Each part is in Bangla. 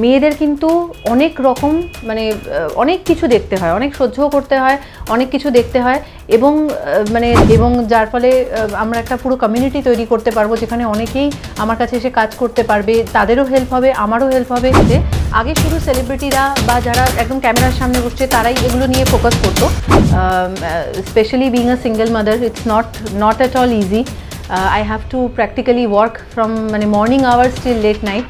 মেয়েদের কিন্তু অনেক রকম মানে অনেক কিছু দেখতে হয়, অনেক সহ্যও করতে হয়, অনেক কিছু দেখতে হয় এবং যার ফলে আমরা একটা পুরো কমিউনিটি তৈরি করতে পারবো যেখানে অনেকেই আমার কাছে এসে কাজ করতে পারবে, তাদেরও হেল্প হবে, আমারও হেল্প হবে। যে আগে শুধু সেলিব্রিটিরা বা যারা একদম ক্যামেরার সামনে বসছে তারাই এগুলো নিয়ে ফোকাস করতো। Specially being a single mother, it's not at all easy. I have to practically work from morning hours till late night.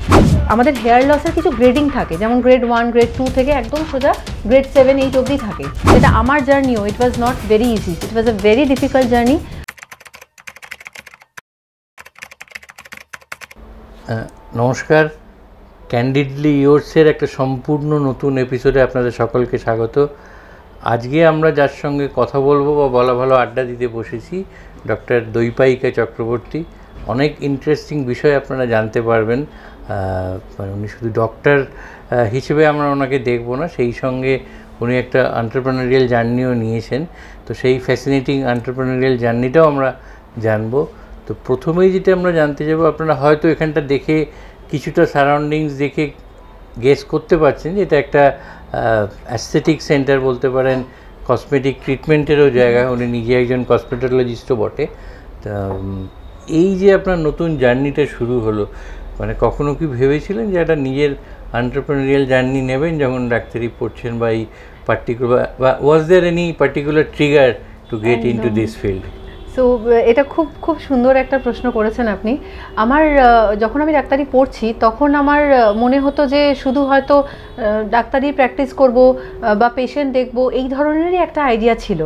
আমাদের হেয়ার লসের কিছু গ্রেডিং থাকে, যেমন গ্রেড 1, গ্রেড 2 থেকে একদম সোজা গ্রেড 7, 8 অবধি থাকে। এটা আমার জার্নিও, it was not very easy, it was a very difficult journey. নমস্কার, ক্যান্ডিডলি ইয়োর্সের একটা সম্পূর্ণ নতুন এপিসোডে আপনাদের সকলকে স্বাগত। আজকে আমরা যার সঙ্গে কথা বলবো বা বলা ভালো আড্ডা দিতে বসেছি, ডক্টর দৈপায়িকা চক্রবর্তী। অনেক ইন্টারেস্টিং বিষয় আপনারা জানতে পারবেন। উনি শুধু ডক্টর হিসেবে আমরা ওনাকে দেখব না, সেই সঙ্গে উনি একটা এন্টারপ্রেনারিয়াল জার্নিও নিয়েছেন। তো সেই ফ্যাসিনেটিং এন্টারপ্রেনারিয়াল জার্নিটাও আমরা জানবো। তো প্রথমেই যেটা আমরা জানতে যাবো, আপনারা হয়তো এখানটা দেখে কিছুটা সারাউন্ডিংস দেখে গেস করতে পারছেন যে এটা একটা অ্যাস্থেটিক সেন্টার বলতে পারেন, কসমেটিক ট্রিটমেন্টেরও জায়গা। উনি নিজে একজন কসমেটোলজিস্টও বটে। তা এই যে আপনার নতুন জার্নিটা শুরু হলো, মানে কখনো কি ভেবেছিলেন যে একটা নিজের এন্টারপ্রেনারিয়াল জার্নি নেবেন যখন ডাক্তারি পড়ছেন, বা এই পার্টিকুলার, বা was there any particular trigger to get into this field? So এটা খুব সুন্দর একটা প্রশ্ন করেছেন আপনি। আমার যখন আমি ডাক্তারি পড়ছি তখন আমার মনে হতো যে শুধু হয়তো ডাক্তারি প্র্যাকটিস করব বা পেশেন্ট দেখব, এই ধরনেরই একটা আইডিয়া ছিল।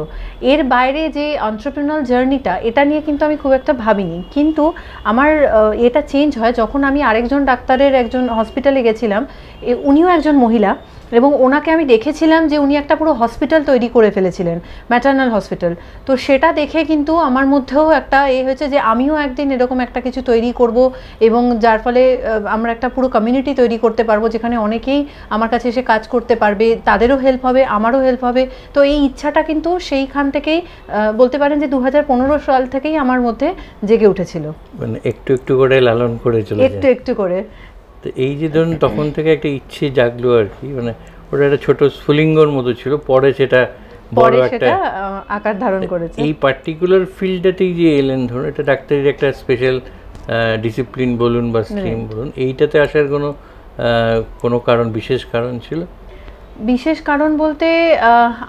এর বাইরে যে এন্টারপ্রেনারিয়াল জার্নিটা, এটা নিয়ে কিন্তু আমি খুব একটা ভাবিনি। কিন্তু আমার এটা চেঞ্জ হয় যখন আমি আরেকজন ডাক্তারের একজন হসপিটালে গেছিলাম। উনিও একজন মহিলা, এবং ওনাকে আমি দেখেছিলাম যে উনি একটা পুরো হসপিটাল তৈরি করে ফেলেছিলেন, ম্যাটার্নাল হসপিটাল। তো সেটা দেখে কিন্তু আমার মধ্যেও একটা হয়েছে যে আমিও একদিন এরকম একটা কিছু তৈরি করব, এবং যার ফলে আমরা একটা পুরো কমিউনিটি তৈরি করতে পারবো যেখানে অনেকেই আমার কাছে এসে কাজ করতে পারবে, তাদেরও হেল্প হবে, আমারও হেল্প হবে। তো এই ইচ্ছাটা কিন্তু সেইখান থেকেই বলতে পারেন যে 2015 সাল থেকেই আমার মধ্যে জেগে উঠেছিল। মানে একটু একটু করে লালন করে চলে, একটু একটু করে। তো এই যে ধরুন তখন থেকে একটা ইচ্ছে জাগলো আর কি, মানে ওটা একটা ছোট স্ফুলিঙ্গর মতো ছিল, পরে সেটা বড় একটা আকার ধারণ করেছে। এই পার্টিকুলার ফিল্ডটাতেই যে এলেন, ধরুন এটা ডাক্তারির একটা স্পেশাল ডিসিপ্লিন বলুন বা স্ট্রিম বলুন, এইটাতে আসার কোনো কারণ, বিশেষ কারণ ছিল? বিশেষ কারণ বলতে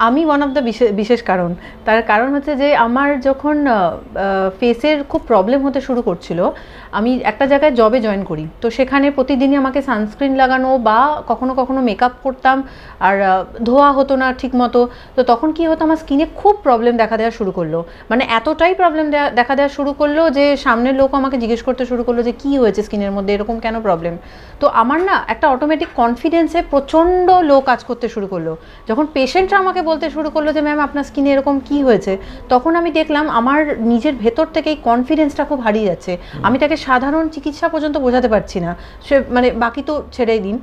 আমি ওয়ান অফ দ্য বিশেষ কারণ। তার কারণ হচ্ছে যে আমার যখন ফেসের খুব প্রবলেম হতে শুরু করছিল, আমি একটা জায়গায় জবে জয়েন করি। তো সেখানে প্রতিদিনই আমাকে সানস্ক্রিন লাগানো বা কখনো কখনো মেকআপ করতাম, আর ধোয়া হতো না ঠিক মতো। তো তখন কি হতো, আমার স্কিনে খুব প্রবলেম দেখা দেওয়া শুরু করলো। মানে এতটাই প্রবলেম দেখা দেওয়া শুরু করলো যে সামনের লোকও আমাকে জিজ্ঞেস করতে শুরু করলো যে কী হয়েছে স্কিনের মধ্যে, এরকম কেন প্রবলেম। তো আমার না একটা অটোমেটিক কনফিডেন্সে প্রচণ্ড লো কাজ করতে শুরু করলো। যখন পেশেন্টরা আমাকে বলতে শুরু করলো যে ম্যাম আপনার স্কিনে এরকম কি হয়েছে, তখন আমি দেখলাম আমার নিজের ভেতর থেকে এই কনফিডেন্সটা খুব হারিয়ে যাচ্ছে। আমি তাকে সাধারণ চিকিৎসা পর্যন্ত বোঝাতে পারছি না, সে বাকি তো ছেড়েই দিন।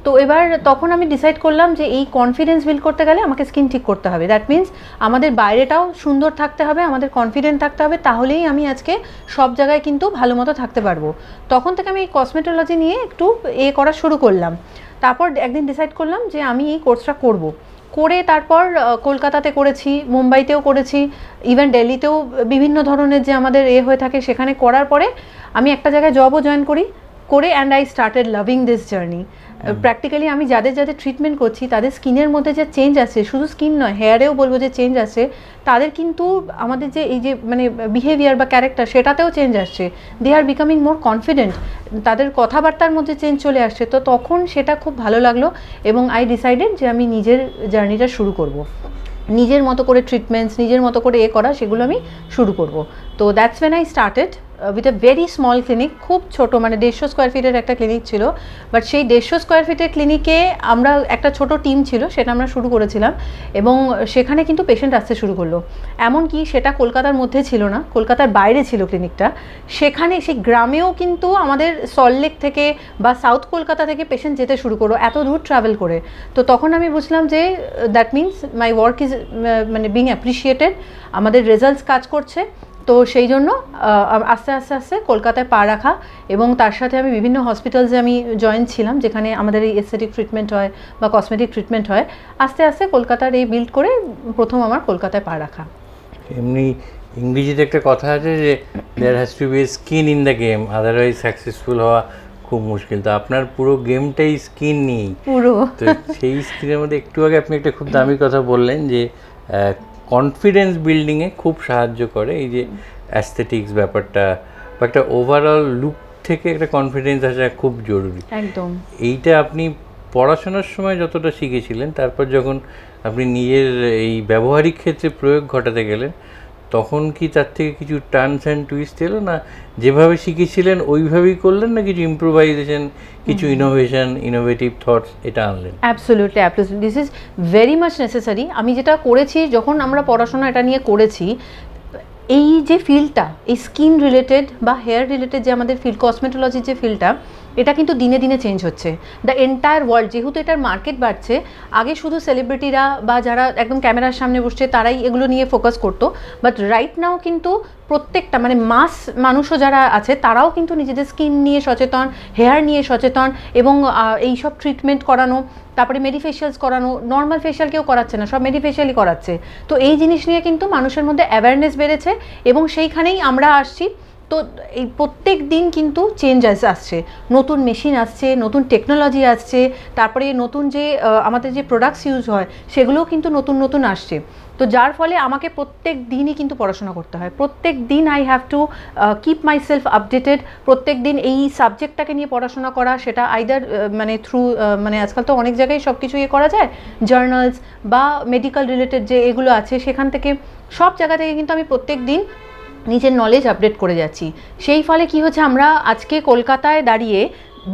তো এবার তখন আমি ডিসাইড করলাম যে এই কনফিডেন্স বিল্ড করতে গেলে আমাকে স্কিন ঠিক করতে হবে। দ্যাট মিনস আমাদের বাইরেটাও সুন্দর থাকতে হবে, আমাদের কনফিডেন্ট থাকতে হবে, তাহলেই আমি আজকে সব জায়গায় কিন্তু ভালো মতো থাকতে পারবো। তখন থেকে আমি এই কসমেটোলজি নিয়ে একটু করা শুরু করলাম। তারপর একদিন ডিসাইড করলাম যে আমি এই কোর্সটা করব। করে তারপর কলকাতাতে করেছি, মুম্বাইতেও করেছি, ইভেন দিল্লিতেও বিভিন্ন ধরনের যে আমাদের হয়ে থাকে সেখানে করার পরে আমি একটা জায়গায় জবও জয়েন করি, and I started loving this journey. Practically আমি যাদের ট্রিটমেন্ট করছি তাদের স্কিনের মধ্যে যে চেঞ্জ আসে, শুধু স্কিন নয়, হেয়ারেও বলবো যে চেঞ্জ আসে, তাদের কিন্তু আমাদের যে এই যে বিহেভিয়ার বা ক্যারেক্টার, সেটাতেও চেঞ্জ আসছে। দে আর বিকামিং মোর কনফিডেন্ট, তাদের কথাবার্তার মধ্যে চেঞ্জ চলে আসছে। তো তখন সেটা খুব ভালো লাগলো, এবং আই ডিসাইডেড যে আমি নিজের জার্নিটা শুরু করব, নিজের মতো করে ট্রিটমেন্টস, নিজের মতো করে করা, সেগুলো আমি শুরু করব। তো that's when I started with a very small clinic, খুব ছোটো, 150 স্কোয়ার ফিটের একটা ক্লিনিক ছিল। বাট সেই 150 স্কোয়ার ফিটের ক্লিনিকে আমরা একটা ছোট টিম ছিল, সেটা আমরা শুরু করেছিলাম, এবং সেখানে কিন্তু পেশেন্ট আসতে শুরু করলো। এমনকি সেটা কলকাতার মধ্যে ছিল না, কলকাতার বাইরে ছিল ক্লিনিকটা। সেখানে সেই গ্রামেও কিন্তু আমাদের সল্টলেক থেকে বা সাউথ কলকাতা থেকে পেশেন্ট যেতে শুরু করলো, এত দূর ট্রাভেল করে। তো তখন আমি বুঝলাম যে that means my work is being appreciated, আমাদের রেজাল্টস কাজ করছে। তো সেই জন্য আস্তে আস্তে আস্তে কলকাতায় পা রাখা, এবং তার সাথে আমি বিভিন্ন হসপিটালসে আমি জয়েন ছিলাম যেখানে আমাদের এই এস্থেটিক ট্রিটমেন্ট হয় বা কসমেটিক ট্রিটমেন্ট হয়। আস্তে আস্তে কলকাতার এই বিল্ড করে প্রথম আমার কলকাতায় পা রাখা। এমনি ইংরেজিতে একটা কথা আছে যে there has to be skin in the game, otherwise successful হওয়া খুব মুশকিল। তো আপনার পুরো গেমটাই স্কিন নিয়েই পুরো। তো সেই স্কিনের মধ্যে একটু আগে আপনি একটা খুব দামি কথা বললেন যে কনফিডেন্স বিল্ডিংয়ে খুব সাহায্য করে এই যে অ্যাস্থেটিক্স ব্যাপারটা, বা একটা ওভারঅল লুক থেকে একটা কনফিডেন্স আসা খুব জরুরি। একদম। এইটা আপনি পড়াশোনার সময় যতটা শিখেছিলেন, তারপর যখন আপনি নিজের এই ব্যবহারিক ক্ষেত্রে প্রয়োগ ঘটাতে গেলেন, তখন কি তার থেকে কিছু টার্নস অ্যান্ড টুইস্ট এলো, না যেভাবে শিখেছিলেন ওইভাবেই করলেন, না কিছু ইম্প্রোভাইজেশন, কিছু ইনোভেটিভ থটস এটা আনলেন? Absolutely, absolutely, this is very much necessary. আমি যেটা করেছি, যখন আমরা পড়াশোনা এটা নিয়ে করেছি, এই যে ফিল্ডটা, এই স্কিন রিলেটেড বা হেয়ার রিলেটেড যে আমাদের ফিল্ড, কসমেটোলজির যে ফিল্ডটা, এটা কিন্তু দিনে দিনে চেঞ্জ হচ্ছে। দ্য এন্টায়ার ওয়ার্ল্ড, যেহেতু এটার মার্কেট বাড়ছে, আগে শুধু সেলিব্রিটিরা বা যারা একদম ক্যামেরার সামনে বসছে তারাই এগুলো নিয়ে ফোকাস করতো, বাট রাইট নাও কিন্তু প্রত্যেকটা মানে মাস মানুষও যারা আছে তারাও কিন্তু নিজেদের স্কিন নিয়ে সচেতন, হেয়ার নিয়ে সচেতন, এবং এই সব ট্রিটমেন্ট করানো, তারপরে মেডিফেশিয়ালস করানো, নর্মাল ফেশিয়াল কেউ করাচ্ছে না, সব মেডিফেশিয়ালই করাচ্ছে। তো এই জিনিস নিয়ে কিন্তু মানুষের মধ্যে অ্যাওয়ারনেস বেড়েছে, এবং সেইখানেই আমরা আসছি। তো এই প্রত্যেক দিন কিন্তু চেঞ্জ আসছে, নতুন মেশিন আসছে, নতুন টেকনোলজি আসছে, তারপরে নতুন যে আমাদের যে প্রোডাক্টস ইউজ হয় সেগুলোও কিন্তু নতুন নতুন আসছে। তো যার ফলে আমাকে প্রত্যেক দিনই কিন্তু পড়াশোনা করতে হয়, প্রত্যেক দিন I have to keep my self updated. প্রত্যেক দিন এই সাবজেক্টটাকে নিয়ে পড়াশোনা করা, সেটা আইদার মানে থ্রু মানে আজকাল তো অনেক জায়গায় সব কিছু করা যায়, জার্নালস বা মেডিকেল রিলেটেড যে এগুলো আছে, সেখান থেকে সব জায়গা থেকে কিন্তু আমি প্রত্যেক দিন নিজের নলেজ আপডেট করে যাচ্ছি। সেই ফলে কি হচ্ছে, আমরা আজকে কলকাতায় দাঁড়িয়ে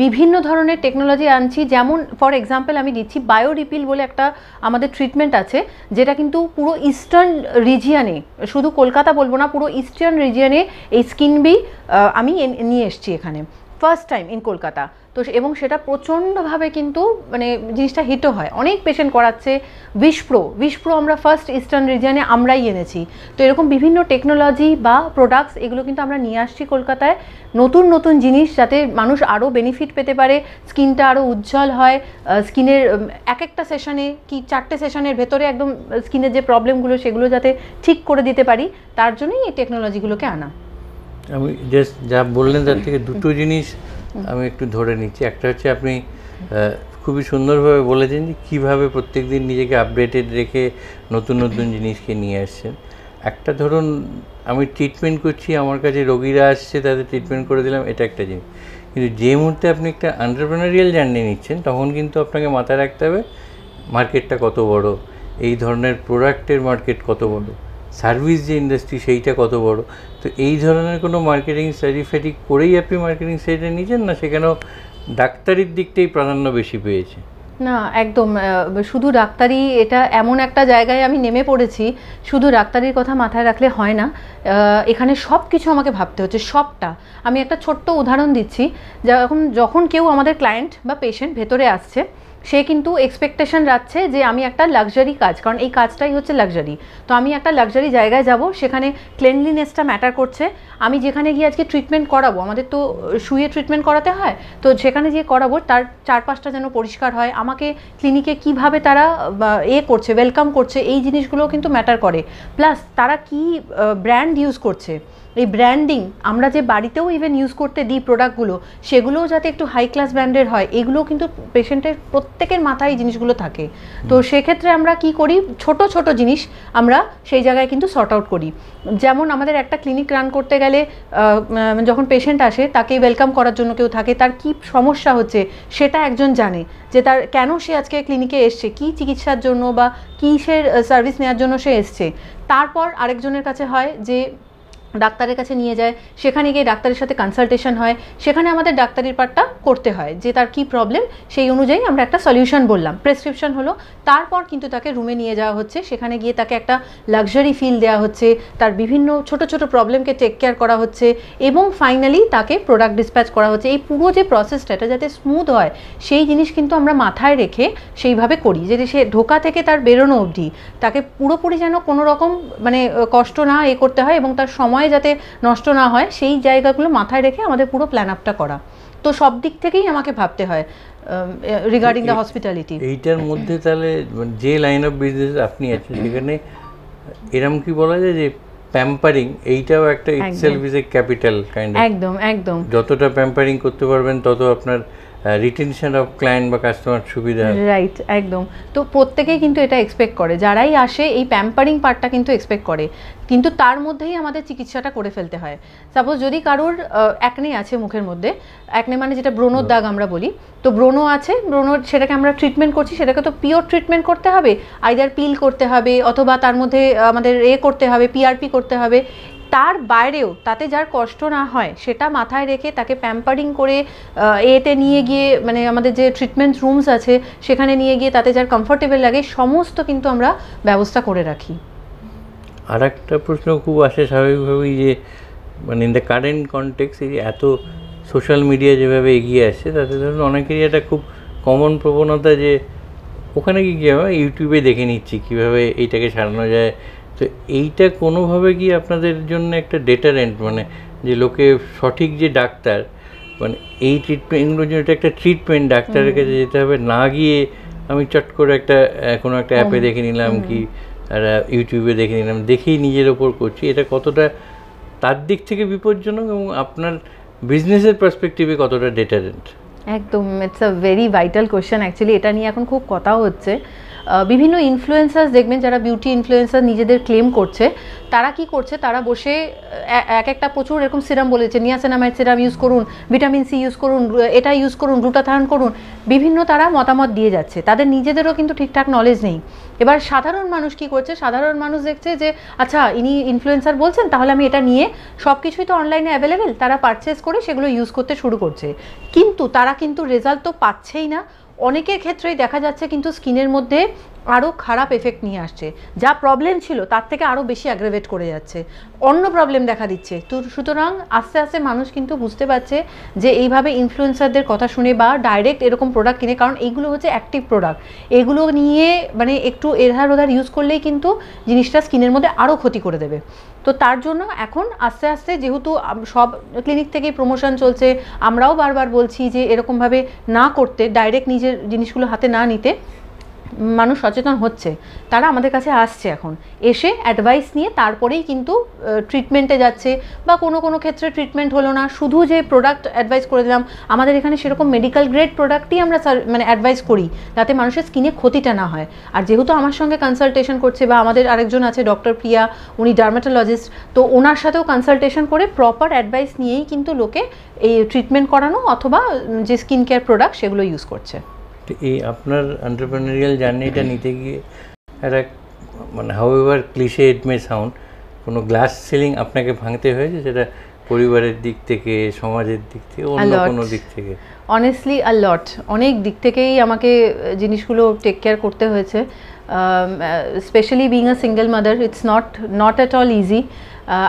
বিভিন্ন ধরনের টেকনোলজি আনছি। যেমন ফর এক্সাম্পল আমি দিচ্ছি, বায়োরিপিল বলে একটা আমাদের ট্রিটমেন্ট আছে, যেটা কিন্তু পুরো ইস্টার্ন রিজিয়নে, শুধু কলকাতা বলবো না, পুরো ইস্টার্ন রিজিয়নে এই স্কিনবি আমি নিয়ে এসেছি এখানে ফার্স্ট টাইম ইন কলকাতা। তো এবং সেটা প্রচণ্ডভাবে কিন্তু মানে জিনিসটা হিটও হয়, অনেক পেশেন্ট করাচ্ছে। উইশপ্রো আমরা ফার্স্ট ইস্টার্ন রিজিয়নে আমরাই এনেছি। তো এরকম বিভিন্ন টেকনোলজি বা প্রোডাক্টস এগুলো কিন্তু আমরা নিয়ে আসছি কলকাতায়, নতুন নতুন জিনিস, যাতে মানুষ আরও বেনিফিট পেতে পারে, স্কিনটা আরও উজ্জ্বল হয়। স্কিনের এক একটা সেশনে কি 4টে সেশনের ভেতরে একদম স্কিনের যে প্রবলেমগুলো সেগুলো যাতে ঠিক করে দিতে পারি, তার জন্যই এই টেকনোলজিগুলোকে আনা। আমি জাস্ট যা বললেন তার থেকে দুটো জিনিস আমি একটু ধরে নিচ্ছি। একটা হচ্ছে আপনি খুবই সুন্দরভাবে বলেছেন যে কীভাবে প্রত্যেক দিন নিজেকে আপডেটেড রেখে নতুন নতুন জিনিসকে নিয়ে আসছেন। একটা ধরুন আমি ট্রিটমেন্ট করছি, আমার কাছে রোগীরা আসছে, তাদের ট্রিটমেন্ট করে দিলাম, এটা একটা জিনিস। কিন্তু যে মুহূর্তে আপনি একটা এন্টারপ্রেনারিয়াল জার্নি নিচ্ছেন, তখন কিন্তু আপনাকে মাথায় রাখতে হবে মার্কেটটা কত বড়, এই ধরনের প্রোডাক্টের মার্কেট কত বড়, সার্ভিস যে ইন্ডাস্ট্রি সেইটা কত বড়। তো এই ধরনের কোনো মার্কেটিং স্ট্র্যাটেজি করেই আপনি মার্কেটিং স্ট্র্যাটেজি নিয়েছেন, না সেখানেও ডাক্তারির দিকটাই প্রাধান্য বেশি পেয়েছে? না, একদম শুধু ডাক্তারি, এটা এমন একটা জায়গায় আমি নেমে পড়েছি, শুধু ডাক্তারির কথা মাথায় রাখলে হয় না, এখানে সব কিছু আমাকে ভাবতে হচ্ছে, সবটা। আমি একটা ছোট্ট উদাহরণ দিচ্ছি, যখন কেউ আমাদের ক্লায়েন্ট বা পেশেন্ট ভেতরে আসছে, সে কিন্তু এক্সপেকটেশন রাখছে যে আমি একটা লাক্সারি কাজ, কারণ এই কাজটাই হচ্ছে লাক্সারি। তো আমি একটা লাক্সারি জায়গায় যাব, সেখানে ক্লিনলিনেসটা ম্যাটার করছে। আমি যেখানে গিয়ে আজকে ট্রিটমেন্ট করাবো, আমাদের তো শুয়ে ট্রিটমেন্ট করাতে হয়, তো সেখানে গিয়ে করাবো তার চারপাশটা যেন পরিষ্কার হয়, আমাকে ক্লিনিকে কিভাবে তারা করছে, ওয়েলকাম করছে, এই জিনিসগুলো কিন্তু ম্যাটার করে। প্লাস তারা কি ব্র্যান্ড ইউজ করছে, এই ব্র্যান্ডিং আমরা যে বাড়িতেও ইভেন ইউজ করতে দিই প্রোডাক্টগুলো, সেগুলোও যাতে একটু হাই ক্লাস ব্র্যান্ডের হয়, এগুলোও কিন্তু পেশেন্টের প্রত্যেকের মাথায় এই জিনিসগুলো থাকে। তো সেক্ষেত্রে আমরা কি করি, ছোট ছোট জিনিস আমরা সেই জায়গায় কিন্তু সর্ট আউট করি। যেমন আমাদের একটা ক্লিনিক রান করতে গেলে যখন পেশেন্ট আসে, তাকে ওয়েলকাম করার জন্য কেউ থাকে, তার কি সমস্যা হচ্ছে সেটা একজন জানে, যে তার কেন সে আজকে ক্লিনিকে এসছে, কি চিকিৎসার জন্য বা কিসের সার্ভিস নেওয়ার জন্য সে এসছে। তারপর আরেকজনের কাছে হয় যে ডাক্তারের কাছে নিয়ে যায়, সেখানে গিয়ে ডাক্তারের সাথে কনসালটেশন হয়, সেখানে আমাদের ডাক্তারির পার্টটা করতে হয়, যে তার কি প্রবলেম সেই অনুযায়ী আমরা একটা সলিউশন বললাম, প্রেসক্রিপশন হলো। তারপর কিন্তু তাকে রুমে নিয়ে যাওয়া হচ্ছে, সেখানে গিয়ে তাকে একটা লাক্সারি ফিল দেওয়া হচ্ছে, তার বিভিন্ন ছোট ছোট প্রবলেমকে টেক কেয়ার করা হচ্ছে, এবং ফাইনালি তাকে প্রোডাক্ট ডিসপ্যাচ করা হচ্ছে। এই পুরো যে প্রসেসটা, এটা যাতে স্মুথ হয় সেই জিনিস কিন্তু আমরা মাথায় রেখে সেইভাবে করি, যাতে সে ঢোকা থেকে তার বেরোনো অবধি তাকে পুরোপুরি যেন কোনো রকম মানে কষ্ট না করতে হয়, এবং তার সময় সময় যাতে নষ্ট না হয় সেই জায়গাগুলো মাথায় রেখে আমাদের পুরো প্ল্যান আপটা করা। তো সব দিক থেকেই আমাকে ভাবতে হয় রিগার্ডিং দ্য হসপিটালিটি। এইটার মধ্যে তাহলে যে লাইন অফ বিজনেস আপনি আছেন সেখানে এরকম কি বলা যায় যে প্যাম্পারিং এইটাও একটা itself is a capital kind of. একদম একদম, যতটা প্যাম্পারিং করতে পারবেন তত আপনার রিটেনশন অফ ক্লায়েন্ট বা কাস্টমার সুবিধা। রাইট, একদম। তো প্রত্যেকেই কিন্তু এটা এক্সপেক্ট করে, যারাই আসে এই প্যাম্পারিং পার্টটা কিন্তু এক্সপেক্ট করে, কিন্তু তার মধ্যেই আমাদের চিকিৎসাটা করে ফেলতে হয়। সাপোজ যদি কারোর অ্যাকনে আছে মুখের মধ্যে, অ্যাকনে মানে যেটা ব্রণর দাগ আমরা বলি, তো ব্রণ আছে, ব্রণর সেটাকে আমরা ট্রিটমেন্ট করছি, সেটাকে তো পিওর ট্রিটমেন্ট করতে হবে, আইদার পিল করতে হবে অথবা তার মধ্যে আমাদের করতে হবে, পিআরপি করতে হবে। তার বাইরেও তাতে যার কষ্ট না হয় সেটা মাথায় রেখে তাকে প্যাম্পারিং করে এতে নিয়ে গিয়ে মানে আমাদের যে ট্রিটমেন্ট রুমস আছে সেখানে নিয়ে গিয়ে তাতে যার কমফোর্টেবল লাগে সমস্ত কিন্তু আমরা ব্যবস্থা করে রাখি। আর একটা প্রশ্ন খুব আসে স্বাভাবিকভাবেই যে মানে ইন দ্য কারেন্ট কনটেক্স এই এত সোশ্যাল মিডিয়া যেভাবে এগিয়ে আসছে তাতে ধরুন অনেকেরই একটা খুব কমন প্রবণতা যে ওখানে কি হবে ইউটিউবে দেখে নিচ্ছি কীভাবে এইটাকে সারানো যায়। তো এইটা কোনোভাবে কি আপনাদের জন্য একটা ডেটারেন্ট, মানে যে লোকে সঠিক যে ডাক্তার মানে এই ট্রিটমেন্টগুলোর জন্য এটা একটা ট্রিটমেন্ট, ডাক্তারের কাছে যেতে হবে না গিয়ে আমি চট করে একটা কোনো একটা অ্যাপে দেখে নিলাম কি আর ইউটিউবে দেখে নিলাম, দেখেই নিজের ওপর করছি, এটা কতটা তার দিক থেকে বিপজ্জনক এবং আপনার বিজনেসের পার্সপেক্টিভে কতটা ডেটারেন্ট? একদম, it's a very vital question actually. এটা নিয়ে এখন খুব কথাও হচ্ছে। বিভিন্ন ইনফ্লুয়েন্সার্স দেখবেন যারা বিউটি ইনফ্লুয়েন্সার নিজেদের ক্লেম করছে, তারা কি করছে, তারা বসে এক একটা প্রচুর এরকম সিরাম বলেছে, নিয়াসিনামাইড সিরাম ইউজ করুন, ভিটামিন সি ইউজ করুন, এটা ইউজ করুন, গ্লুটাথায়ন করুন, বিভিন্ন তারা মতামত দিয়ে যাচ্ছে, তাদের নিজেদেরও কিন্তু ঠিকঠাক নলেজ নেই। এবার সাধারণ মানুষ কি করছে, সাধারণ মানুষ দেখছে যে আচ্ছা ইনি ইনফ্লুয়েন্সার বলছেন তাহলে আমি এটা নিয়ে, সব কিছুই তো অনলাইনে অ্যাভেলেবেল, তারা পারচেস করে সেগুলো ইউজ করতে শুরু করছে, কিন্তু তারা কিন্তু রেজাল্ট তো পাচ্ছেই না। অনেকের ক্ষেত্রেই দেখা যাচ্ছে কিন্তু স্কিনের মধ্যে আরও খারাপ এফেক্ট নিয়ে আসছে, যা প্রবলেম ছিল তার থেকে আরও বেশি অ্যাগ্রাভেট করে যাচ্ছে, অন্য প্রবলেম দেখা দিচ্ছে। তো সুতরাং আস্তে আস্তে মানুষ কিন্তু বুঝতে পারছে যে এইভাবে ইনফ্লুয়েন্সারদের কথা শুনে বা ডাইরেক্ট এরকম প্রোডাক্ট কিনে, কারণ এইগুলো হচ্ছে অ্যাক্টিভ প্রোডাক্ট, এগুলো নিয়ে মানে একটু এধার ওধার ইউজ করলেই কিন্তু জিনিসটা স্কিনের মধ্যে আরও ক্ষতি করে দেবে। তো তার জন্য এখন আস্তে আস্তে যেহেতু সব ক্লিনিক থেকেই প্রমোশন চলছে, আমরাও বারবার বলছি যে এরকমভাবে না করতে, ডাইরেক্ট নিজের জিনিসগুলো হাতে না নিতে, মানুষ সচেতন হচ্ছে, তারা আমাদের কাছে আসছে এখন, এসে অ্যাডভাইস নিয়ে তারপরেই কিন্তু ট্রিটমেন্টে যাচ্ছে, বা কোনো কোনো ক্ষেত্রে ট্রিটমেন্ট হলো না, শুধু যে প্রোডাক্ট অ্যাডভাইস করে দিলাম, আমাদের এখানে সেরকম মেডিকেল গ্রেড প্রোডাক্টই আমরা মানে অ্যাডভাইস করি যাতে মানুষের স্কিনে ক্ষতিটা না হয়। আর যেহেতু আমার সঙ্গে কনসালটেশন করছে, বা আমাদের আরেকজন আছে ডক্টর প্রিয়া, উনি ডার্মাটোলজিস্ট, তো ওনার সাথেও কনসালটেশন করে প্রপার অ্যাডভাইস নিয়েই কিন্তু লোকে এই ট্রিটমেন্ট করানো অথবা যে স্কিন কেয়ার প্রোডাক্ট সেগুলো ইউজ করছে। এই আপনার এন্টারপ্রেনারিয়াল জার্নিটা নিতে গিয়ে একটা মানে হাউএভার ক্লিশে ইট মে সাউন্ড, কোনো গ্লাস সিলিং আপনাকে ভাঙতে হয়েছে, সেটা পরিবারের দিক থেকে, সমাজের দিক থেকে, অন্য কোনো দিক থেকে? অনেস্টলি আ লট, অনেক দিক থেকেই আমাকে জিনিসগুলো টেক কেয়ার করতে হয়েছে। Specially being a single mother, it's not at all easy.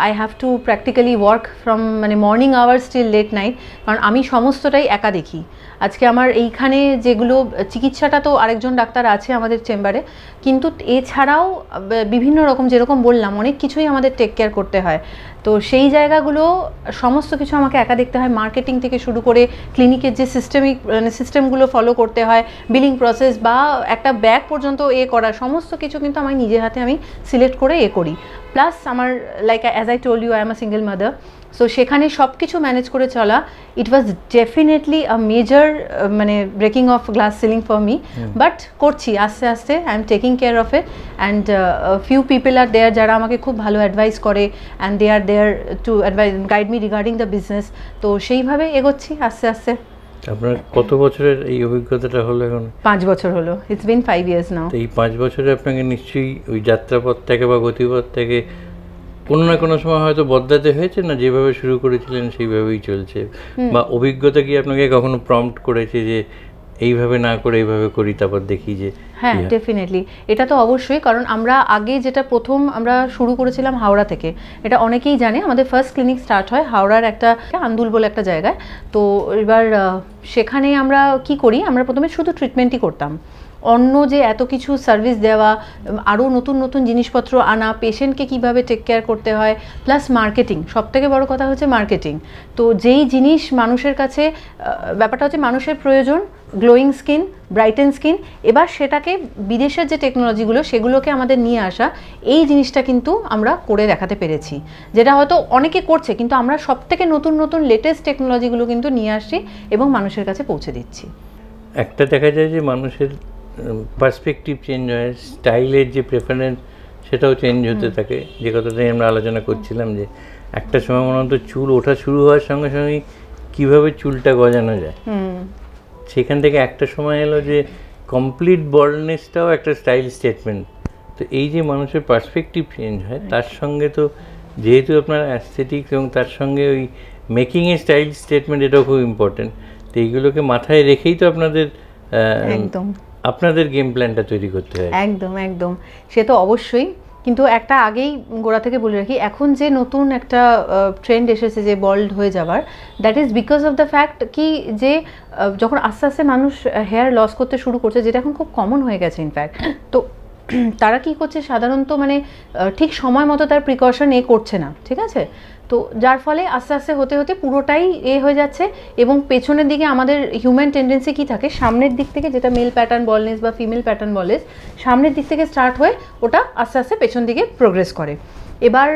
I have to practically work from মানে morning hours till late night, কারণ আমি সমস্তটাই একা দেখি। আজকে আমার এইখানে যেগুলো চিকিৎসাটা তো আরেকজন ডাক্তার আছে আমাদের চেম্বারে, কিন্তু এছাড়াও বিভিন্ন রকম যেরকম বললাম অনেক কিছুই আমাদের টেক কেয়ার করতে হয়। তো সেই জায়গাগুলো সমস্ত কিছু আমাকে একা দেখতে হয়, মার্কেটিং থেকে শুরু করে ক্লিনিকের যে সিস্টেমগুলো ফলো করতে হয়, বিলিং প্রসেস বা একটা ব্যাগ পর্যন্ত করা, সমস্ত কিছু কিন্তু আমি নিজের হাতে আমি সিলেক্ট করে করি। প্লাস আমার like as I told you, I am a single mother, so সেখানে সব কিছু ম্যানেজ করে চলা, it was definitely a major মানে breaking of glass ceiling for me, but করছি আস্তে আস্তে, I am taking care of it, and few people are there যারা আমাকে খুব ভালো অ্যাডভাইস করে, and they are there to guide me regarding the business. তো সেইভাবে এগোচ্ছি আস্তে আস্তে। আপনার কত বছরের এই অভিজ্ঞতাটা হলো এখন? 5 বছর হলো, ইটস বিন 5 years নাও। এই 5 বছরে আপনাকে নিশ্চয়ই ওই যাত্রাপথ থেকে বা গতিপথ থেকে কোনো না কোনো সময় হয়তো বদলাতে হয়েছে না, যেভাবে শুরু করেছিলেন সেইভাবেই চলছে, বা অভিজ্ঞতা কি আপনাকে কখনো প্রম্পট করেছে যে এইভাবে না করে এইভাবে করি, তারপর দেখি যে হ্যাঁ ডেফিনেটলি, এটা তো অবশ্যই। কারণ আমরা আগে যেটা প্রথম আমরা শুরু করেছিলাম হাওড়া থেকে, এটা অনেকেই জানে, আমাদের ফার্স্ট ক্লিনিক স্টার্ট হয় হাওড়ার একটা আন্দুল বলে একটা জায়গায়। তো এবার সেখানে আমরা কি করি, আমরা প্রথমে শুধু ট্রিটমেন্টই করতাম। অন্য যে এত কিছু সার্ভিস দেওয়া, আরও নতুন নতুন জিনিসপত্র আনা, পেশেন্টকে কিভাবে টেক কেয়ার করতে হয়, প্লাস মার্কেটিং, সবথেকে বড় কথা হচ্ছে মার্কেটিং। তো যেই জিনিস মানুষের কাছে, ব্যাপারটা হচ্ছে মানুষের প্রয়োজন গ্লোয়িং স্কিন, ব্রাইটেন স্কিন, এবার সেটাকে বিদেশের যে টেকনোলজিগুলো সেগুলোকে আমাদের নিয়ে আসা, এই জিনিসটা কিন্তু আমরা করে দেখাতে পেরেছি, যেটা হয়তো অনেকে করছে, কিন্তু আমরা সবথেকে নতুন নতুন লেটেস্ট টেকনোলজিগুলো কিন্তু নিয়ে আসছি এবং মানুষের কাছে পৌঁছে দিচ্ছি। একটা দেখা যায় যে মানুষের পার্সপেক্টিভ চেঞ্জ হয়, স্টাইলের যে প্রেফারেন্স সেটাও চেঞ্জ হতে থাকে। যে কথাটাই আমরা আলোচনা করছিলাম যে একটা সময় মনে হতো চুল ওঠা শুরু হওয়ার সঙ্গে সঙ্গেই কীভাবে চুলটা গজানো যায়, সেখান থেকে একটা সময় এলো যে কমপ্লিট বল্ডনেসটাও একটা স্টাইল স্টেটমেন্ট। তো এই যে মানুষের পার্সপেক্টিভ চেঞ্জ হয়, তার সঙ্গে তো যেহেতু আপনার অ্যাস্থেটিক্স এবং তার সঙ্গে ওই মেকিংয়ে স্টাইল স্টেটমেন্ট, এটাও খুব ইম্পর্টেন্ট। তো এইগুলোকে মাথায় রেখেই তো আপনাদের গেম প্ল্যানটা তৈরি করতে হয়। একদম একদম, সে তো অবশ্যই। কিন্তু একটা আগেই গোড়া থেকে বলে রাখি, এখন যে নতুন একটা ট্রেন্ড এসেছে যে বল্ড হয়ে যাওয়ার, that is because of the fact কি যে যখন আস্তে আস্তে মানুষ হেয়ার লস করতে শুরু করছে, যেটা এখন খুব কমন হয়ে গেছে ইনফ্যাক্ট, তো তারা কি করছে সাধারণত, মানে ঠিক সময় মতো তার প্রিকশন করছে না, ঠিক আছে? তো যার ফলে আস্তে আস্তে হতে হতে পুরোটাই হয়ে যাচ্ছে। এবং পেছনের দিকে আমাদের হিউম্যান টেন্ডেন্সি কি থাকে, সামনের দিক থেকে, যেটা মেল প্যাটার্ন বলনেস বা ফিমেল প্যাটার্ন বলনেস, সামনের দিক থেকে স্টার্ট হয়ে ওটা আস্তে আস্তে পেছন দিকে প্রোগ্রেস করে। এবার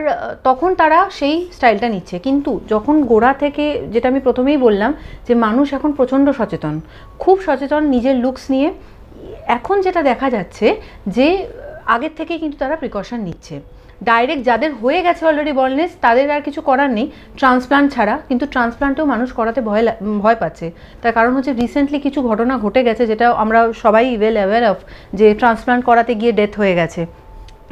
তখন তারা সেই স্টাইলটা নিচ্ছে। কিন্তু যখন গোড়া থেকে, যেটা আমি প্রথমেই বললাম, যে মানুষ এখন প্রচণ্ড সচেতন, খুব সচেতন নিজের লুকস নিয়ে, এখন যেটা দেখা যাচ্ছে যে আগের থেকে কিন্তু তারা প্রিকশন নিচ্ছে। ডাইরেক্ট যাদের হয়ে গেছে অলরেডি বলনেস, তাদের আর কিছু করার নেই ট্রান্সপ্লান্ট ছাড়া, কিন্তু ট্রান্সপ্লান্টেও মানুষ করাতে ভয় পাচ্ছে। তার কারণ হচ্ছে রিসেন্টলি কিছু ঘটনা ঘটে গেছে, যেটা আমরা সবাই ওয়েল অ্যাওয়্যার অফ, যে ট্রান্সপ্লান্ট করাতে গিয়ে ডেথ হয়ে গেছে,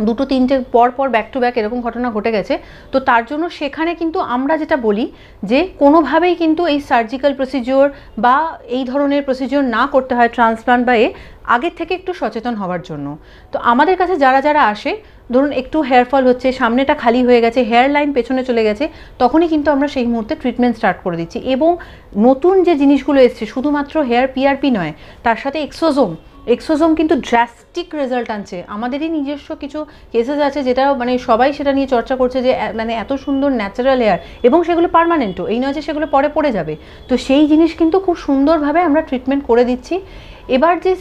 2-3টে পর ব্যাক টু ব্যাক এরকম ঘটনা ঘটে গেছে। তো তার জন্য সেখানে কিন্তু আমরা যেটা বলি যে কোনোভাবেই কিন্তু এই সার্জিক্যাল প্রসিজিওর বা এই ধরনের প্রসিজিওর না করতে হয়, ট্রান্সপ্লান্ট বা আগের থেকে একটু সচেতন হওয়ার জন্য। তো আমাদের কাছে যারা আসে, ধরুন একটু হেয়ার ফল হচ্ছে, সামনেটা খালি হয়ে গেছে, হেয়ার লাইন পেছনে চলে গেছে, তখনই কিন্তু আমরা সেই মুহূর্তে ট্রিটমেন্ট স্টার্ট করে দিচ্ছি। এবং নতুন যে জিনিসগুলো এসছে, শুধুমাত্র হেয়ার পিআরপি নয়, তার সাথে এক্সোজোম কিন্তু ড্রাস্টিক রেজাল্ট আনছে। আমাদেরই নিজস্ব কিছু কেসেস আছে, যেটা মানে সবাই সেটা নিয়ে চর্চা করছে, যে মানে এত সুন্দর ন্যাচারাল হেয়ার, এবং সেগুলো পার্মানেন্টও, এই নয় যে সেগুলো পড়ে যাবে। তো সেই জিনিস কিন্তু খুব সুন্দরভাবে আমরা ট্রিটমেন্ট করে দিচ্ছি। এবার যে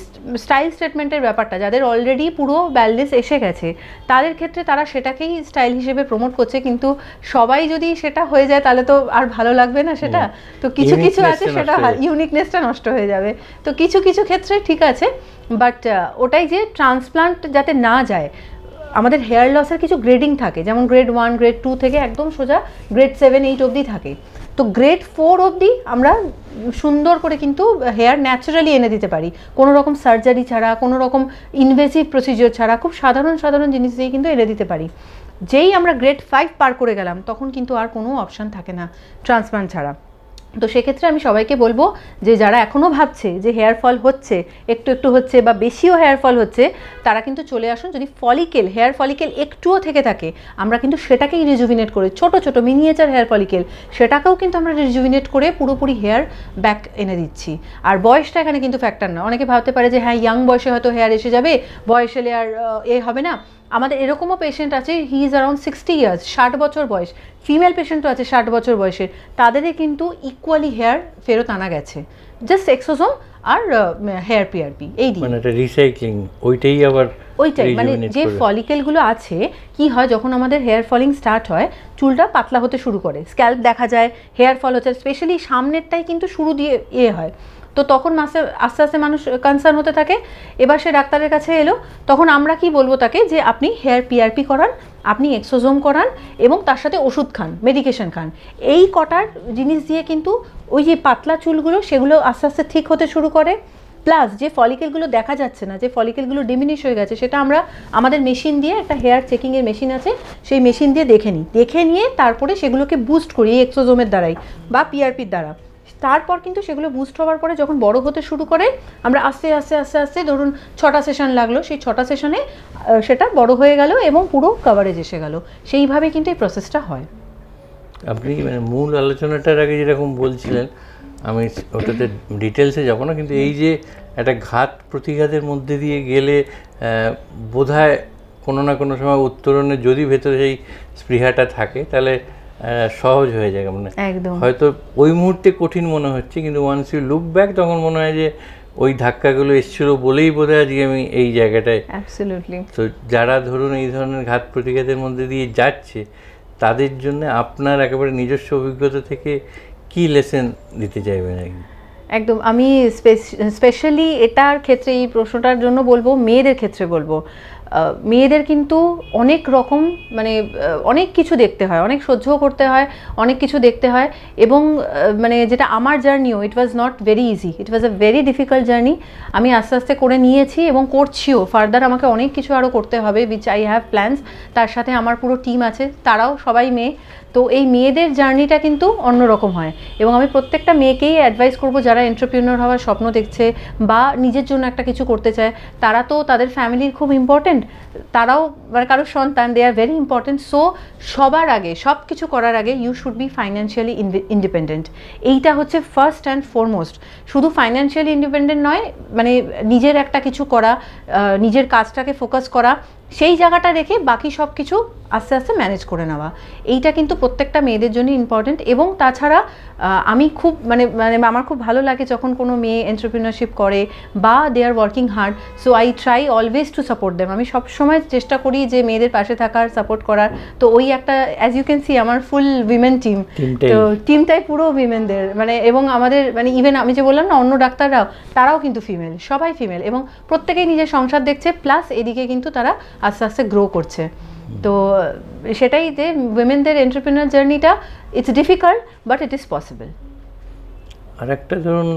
স্টাইল স্টেটমেন্টের ব্যাপারটা, যাদের অলরেডি পুরো ব্যালনেস এসে গেছে, তাদের ক্ষেত্রে তারা সেটাকেই স্টাইল হিসেবে প্রমোট করছে। কিন্তু সবাই যদি সেটা হয়ে যায়, তাহলে তো আর ভালো লাগবে না সেটা। তো কিছু আছে সেটা ইউনিকনেসটা নষ্ট হয়ে যাবে। তো কিছু ক্ষেত্রে ঠিক আছে, বাট ওটাই যে ট্রান্সপ্লান্ট যাতে না যায়, আমাদের হেয়ার লসের কিছু গ্রেডিং থাকে, যেমন গ্রেড 1, গ্রেড 2 থেকে একদম সোজা গ্রেড 7, 8 অবধি থাকে। তো গ্রেড 4 অবধি আমরা সুন্দর করে কিন্তু হেয়ার ন্যাচারালি এনে দিতে পারি, কোনো রকম সার্জারি ছাড়া, কোনো রকম ইনভেসিভ প্রসিজিওর ছাড়া, খুব সাধারণ জিনিস দিয়ে কিন্তু এনে দিতে পারি। যেই আমরা গ্রেড 5 পার করে গেলাম, তখন কিন্তু আর কোনো অপশান থাকে না ট্রান্সপ্লান্ট ছাড়া। তো সেক্ষেত্রে আমি সবাইকে বলবো, যে যারা এখনও ভাবছে যে হেয়ার ফল হচ্ছে, একটু হচ্ছে বা বেশিও হেয়ার ফল হচ্ছে, তারা কিন্তু চলে আসুন। যদি হেয়ার ফলিকেল একটুও থেকে থাকে, আমরা কিন্তু সেটাকেই রিজুভিনেট করে, ছোট মিনিয়েচার হেয়ার ফলিকেল, সেটাকেও কিন্তু আমরা রিজুভিনেট করে পুরোপুরি হেয়ার ব্যাক এনে দিচ্ছি। আর বয়সটা এখানে কিন্তু ফ্যাক্টর না। অনেকে ভাবতে পারে যে হ্যাঁ, ইয়াং বয়সে হয়তো হেয়ার এসে যাবে, বয়স এলে আর হবে না। আমাদের এরকমও পেশেন্ট আছে, হি ইজ অ্যারাউন্ড 60 ইয়ার্স, 60 বছর বয়স, ফিমেল পেশেন্টও আছে 60 বছর বয়সের, তাদেরই কিন্তু ইকুয়ালি হেয়ার ফেরত আনা গেছে, জাস্ট এক্সোজোম আর হেয়ার পিআরপি, এই দিয়ে। মানে এটা রিসাইক্লিং, ওইটাই মানে যে ফলিকেলগুলো আছে, কি হয়, যখন আমাদের হেয়ার ফলিং স্টার্ট হয়, চুলটা পাতলা হতে শুরু করে, স্ক্যাল্প দেখা যায়, হেয়ার ফল হচ্ছে, স্পেশালি সামনেরটাই কিন্তু শুরু দিয়ে হয়। তো তখন আস্তে আস্তে মানুষ কনসার্ন হতে থাকে। এবার সে ডাক্তারের কাছে এলো, তখন আমরা কি বলবো তাকে, যে আপনি হেয়ার পিআরপি করান, আপনি এক্সোজোম করান, এবং তার সাথে ওষুধ খান, মেডিকেশন খান। এই কটার জিনিস দিয়ে কিন্তু ওই যে পাতলা চুলগুলো, সেগুলো আস্তে আস্তে ঠিক হতে শুরু করে। প্লাস যে ফলিকেলগুলো দেখা যাচ্ছে না, যে ফলিকেলগুলো ডিমিনিশ হয়ে গেছে, সেটা আমরা আমাদের মেশিন দিয়ে, একটা হেয়ার চেকিংয়ের মেশিন আছে, সেই মেশিন দিয়ে দেখে নিয়ে তারপরে সেগুলোকে বুস্ট করি এই এক্সোজোমের দ্বারাই বা পিআরপির দ্বারা। তারপর কিন্তু সেগুলো বুস্ট হওয়ার পরে যখন বড় হতে শুরু করে আমরা আস্তে আস্তে আস্তে আস্তে ধরুন 6টা সেশন লাগলো, সেই 6টা সেশনে সেটা বড় হয়ে গেল এবং পুরো কভারেজ এসে গেল। সেইভাবে কিন্তু এই প্রসেসটা হয়। আপনি মানে মূল আলোচনাটার আগে যেরকম বলছিলেন, আমি ওটাতে ডিটেলসে যাব না, কিন্তু এই যে একটা ঘাত প্রতিঘাতের মধ্যে দিয়ে গেলে বোধহয় কোনো না কোনো সময় উত্তরণে যদি ভেতরে সেই স্পৃহাটা থাকে তাহলে সহজ হয়ে যায়। মানে একদম হয়তো ওই মুহূর্তে কঠিন মনে হচ্ছে, কিন্তু ওয়ান্স ইউ লুক ব্যাক তখন মনে হয় যে ওই ধাক্কাগুলো এসেছিলো বলেই বোধহয় আজকে আমি এই জায়গাটায়। অ্যাবসলিউটলি। তো যারা ধরুন এই ধরনের ঘাত প্রতিঘাতের মধ্যে দিয়ে যাচ্ছে তাদের জন্য আপনার একেবারে নিজস্ব অভিজ্ঞতা থেকে কি লেসন দিতে চাইবেন? একদম, আমি স্পেশালি এটার ক্ষেত্রে এই প্রশ্নটার জন্য বলবো, মেয়েদের ক্ষেত্রে বলবো, মেয়েদের কিন্তু অনেক রকম মানে অনেক কিছু দেখতে হয়, অনেক সহ্যও করতে হয়, অনেক কিছু দেখতে হয়। এবং মানে যেটা আমার জার্নিও, it was not very easy, it was a very difficult journey. আমি আস্তে আস্তে করে নিয়েছি এবং করছিও। ফার্দার আমাকে অনেক কিছু আরও করতে হবে, উইচ আই হ্যাভ প্ল্যান্স। তার সাথে আমার পুরো টিম আছে, তারাও সবাই মেয়ে। তো এই মেয়েদের জার্নিটা কিন্তু অন্যরকম হয় এবং আমি প্রত্যেকটা মেয়েকেই অ্যাডভাইস করব যারা এন্টারপ্রেনিউর হওয়ার স্বপ্ন দেখছে বা নিজের জন্য একটা কিছু করতে চায়, তারা তো তাদের ফ্যামিলির খুব ইম্পর্টেন্ট, তারাও মানে কারোর সন্তান, they are very important. So সবার আগে, সব কিছু করার আগে you should be financially independent. এইটা হচ্ছে ফার্স্ট অ্যান্ড ফরমোস্ট। শুধু ফাইন্যান্সিয়ালি ইন্ডিপেন্ডেন্ট নয়, মানে নিজের একটা কিছু করা, নিজের কাজটাকে ফোকাস করা, সেই জায়গাটা রেখে বাকি সব কিছু আস্তে আস্তে ম্যানেজ করে নেওয়া, এইটা কিন্তু প্রত্যেকটা মেয়েদের জন্য ইম্পর্টেন্ট। এবং তাছাড়া আমি খুব মানে মানে আমার খুব ভালো লাগে যখন কোনো মেয়ে এন্টারপ্রিনারশিপ করে বা they are working hard. So I try always to support them. আমি সবসময় চেষ্টা করি যে মেয়েদের পাশে থাকার, সাপোর্ট করার। তো ওই একটা, অ্যাজ ইউ ক্যান সি, আমার ফুল উইমেন টিম, তো টিমটাই পুরো উইমেনদের মানে। এবং আমাদের মানে ইভেন আমি যে বললাম না, অন্য ডাক্তাররাও, তারাও কিন্তু ফিমেল, সবাই ফিমেল, এবং প্রত্যেকেই নিজের সংসার দেখছে, প্লাস এদিকে কিন্তু তারা আস্তে আস্তে গ্রো করছে। তো সেটাই যে উইমেনদের এন্টারপ্রেনার জার্নিটা, it's difficult but it is possible. আর একটা ধরুন,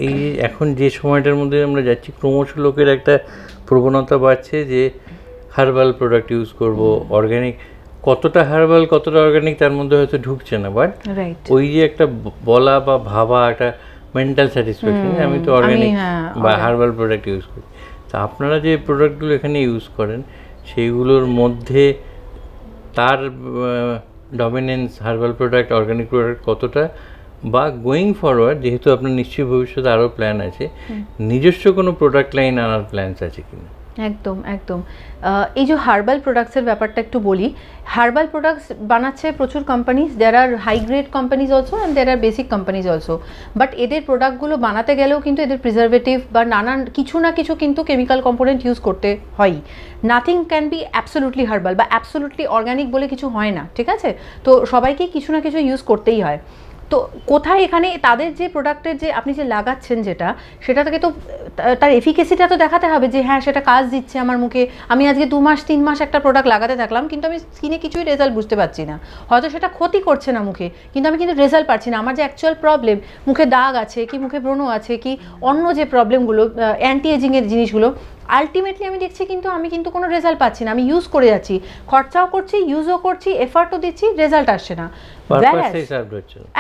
এই এখন যে সময়টার মধ্যে আমরা যাচ্ছি, ক্রমশ লোকের একটা প্রবণতা বাড়ছে যে হার্বাল প্রোডাক্ট ইউজ করব, অর্গ্যানিক। কতটা হার্বাল কতটা অর্গ্যানিক তার মধ্যে হয়তো ঢুকছে না, বাট ওই যে একটা বলা বা ভাবা, একটা মেন্টাল স্যাটিসফ্যাকশন, আমি তো অর্গ্যানিক বা হার্বাল প্রোডাক্ট ইউজ করি। তা আপনারা যে প্রোডাক্টগুলো এখানে ইউজ করেন সেইগুলোর মধ্যে তার dominance herbal product, organic product কতটা, বা গোয়িং ফরওয়ার্ড যেহেতু আপনার নিশ্চয়ই ভবিষ্যতে আরও প্ল্যান আছে, নিজস্ব কোনো প্রোডাক্ট লাইন আনার প্ল্যানস আছে কিনা? একদম একদম। এই যে হার্বাল প্রোডাক্টসের ব্যাপারটা একটু বলি। হার্বাল প্রোডাক্টস বানাচ্ছে প্রচুর companies, there are high grade companies also and there are basic companies also. But এদের প্রোডাক্টগুলো বানাতে গেলেও কিন্তু এদের প্রিজারভেটিভ বা নানান কিছু না কিছু কিন্তু কেমিক্যাল কম্পোনেন্ট ইউজ করতে হয়। Nothing can be absolutely herbal বা অ্যাবসোলুটলি অর্গ্যানিক বলে কিছু হয় না, ঠিক আছে? তো সবাইকেই কিছু না কিছু ইউজ করতেই হয়। তো কোথায় এখানে তাদের যে প্রোডাক্টের যে আপনি যে লাগাচ্ছেন যেটা, সেটা থেকে তো তার এফিকেসিটা তো দেখাতে হবে যে হ্যাঁ সেটা কাজ দিচ্ছে আমার মুখে। আমি আজকে 2 মাস 3 মাস একটা প্রোডাক্ট লাগাতে থাকলাম, কিন্তু আমি স্কিনে কিছুই রেজাল্ট বুঝতে পারছি না। হয়তো সেটা ক্ষতি করছে না মুখে, কিন্তু আমি কিন্তু রেজাল্ট পাচ্ছি না। আমার যে অ্যাকচুয়াল প্রবলেম, মুখে দাগ আছে কি, মুখে ব্রণ আছে কি, অন্য যে প্রবলেমগুলো, অ্যান্টি এজিংয়ের জিনিসগুলো, আলটিমেটলি আমি দেখছি কিন্তু আমি কিন্তু কোনো রেজাল্ট পাচ্ছি না। আমি ইউজ করে যাচ্ছি, খরচাও করছি, ইউজও করছি, এফার্টও দিচ্ছি, রেজাল্ট আসছে না।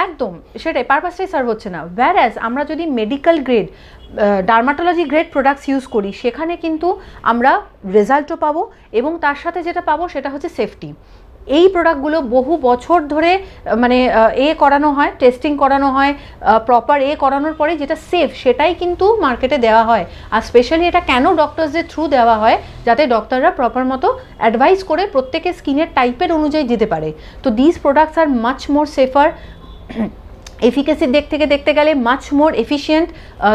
একদম সেটাই, পারপাসটাই সার্ভ হচ্ছে না। ওয়্যারঅ্যাজ আমরা যদি medical grade, dermatology grade products use করি, সেখানে কিন্তু আমরা রেজাল্টও পাবো এবং তার সাথে যেটা পাবো সেটা হচ্ছে সেফটি। এই প্রোডাক্টগুলো বহু বছর ধরে মানে করানো হয়, টেস্টিং করানো হয়, প্রপার করানোর পরে যেটা সেফ সেটাই কিন্তু মার্কেটে দেওয়া হয়। আর স্পেশালি এটা কেন ডক্টরসদের থ্রু দেওয়া হয়, যাতে ডক্টররা প্রপার মতো অ্যাডভাইস করে প্রত্যেকের স্কিনের টাইপের অনুযায়ী দিতে পারে। তো this products are much more safer, এফিকেসির দিক থেকে দেখতে গেলে মাচ মোর এফিশিয়েন্ট,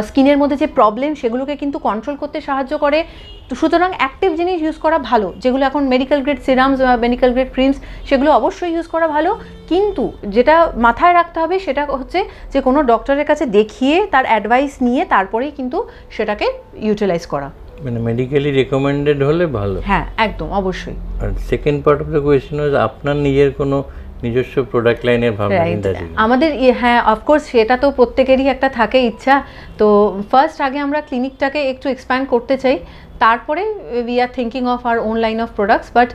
স্কিনের মধ্যে যে প্রবলেম সেগুলোকে কিন্তু কন্ট্রোল করতে সাহায্য করে। তো সুতরাং অ্যাক্টিভ জিনিস ইউজ করা ভালো, যেগুলো এখন মেডিকেল গ্রেড সিরামস বা মেডিকেল গ্রেড ক্রিমস, সেগুলো অবশ্যই ইউজ করা ভালো। কিন্তু যেটা মাথায় রাখতে হবে সেটা হচ্ছে যে কোনো ডক্টরের কাছে দেখিয়ে তার অ্যাডভাইস নিয়ে তারপরেই কিন্তু সেটাকে ইউটিলাইজ করা, মানে মেডিকেলি রেকমেন্ডেড হলে ভালো। হ্যাঁ একদম অবশ্যই। আর second part of the question হচ্ছে আপনার নিজের কোনো নিজস্ব প্রোডাক্ট লাইনের ভাবনা চিন্তা আছে? আমাদের হ্যাঁ, অফকোর্স সেটা তো প্রত্যেকেরই একটা থাকে ইচ্ছা। তো ফার্স্ট আগে আমরা ক্লিনিকটাকে একটু এক্সপ্যান্ড করতে চাই, তারপরে we are thinking of our own line of products. But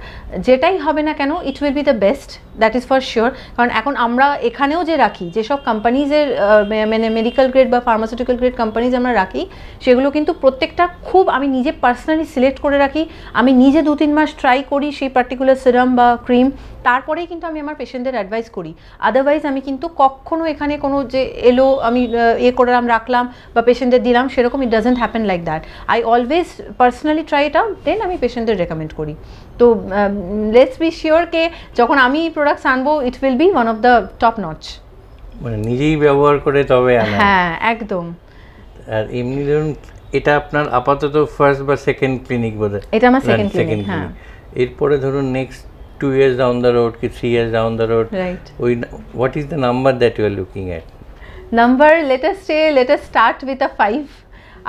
যেটাই হবে না কেন, it will be the best, that is for sure. কারণ এখন আমরা এখানেও যে রাখি, যেসব কোম্পানিজের মানে মেডিকেল গ্রেড বা ফার্মাসিউটিক্যাল গ্রেড কোম্পানিজ আমরা রাখি, সেগুলো কিন্তু প্রত্যেকটা খুব আমি নিজে পার্সোনালি সিলেক্ট করে রাখি। আমি নিজে 2-3 মাস ট্রাই করি সেই পার্টিকুলার সিরাম বা ক্রিম, তারপরেই কিন্তু আমি আমার পেশেন্টদের অ্যাডভাইস করি। আদারওয়াইজ আমি কিন্তু কখনো এখানে কোনো যে এলো আমি করলাম রাখলাম বা পেশেন্টদের দিলাম, সেরকম it doesn't happen like that. I always personally try it out, then আমি পেশেন্টদের রেকমেন্ড করি। তো লেটস বি শিওর কে যখন আমি প্রোডাক্টস আনবো it will be one of the top notch, মানে নিজেই ব্যবহার করে তবে আনা। হ্যাঁ একদম। আর এমনি ধরুন এটা আপনার আপাতত ফার্স্ট বা সেকেন্ড ক্লিনিক বোধহয়? এটা আমার সেকেন্ড ক্লিনিক, হ্যাঁ। এরপরে ধরুন next 2 years down the road কি 3 years down the road, right, what is the number that you are looking at? Number let us start with a 5,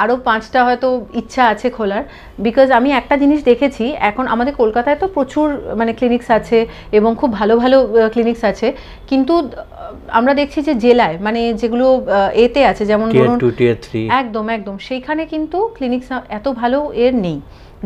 আরও 5টা হয়তো ইচ্ছা আছে খোলার। বিকজ আমি একটা জিনিস দেখেছি, এখন আমাদের কলকাতায় তো প্রচুর মানে ক্লিনিক্স আছে এবং খুব ভালো ভালো ক্লিনিক্স আছে, কিন্তু আমরা দেখছি যে জেলায় মানে যেগুলো এতে আছে যেমন Tier 2 Tier 3 একদম একদম সেইখানে কিন্তু ক্লিনিক্স এত ভালো এর নেই,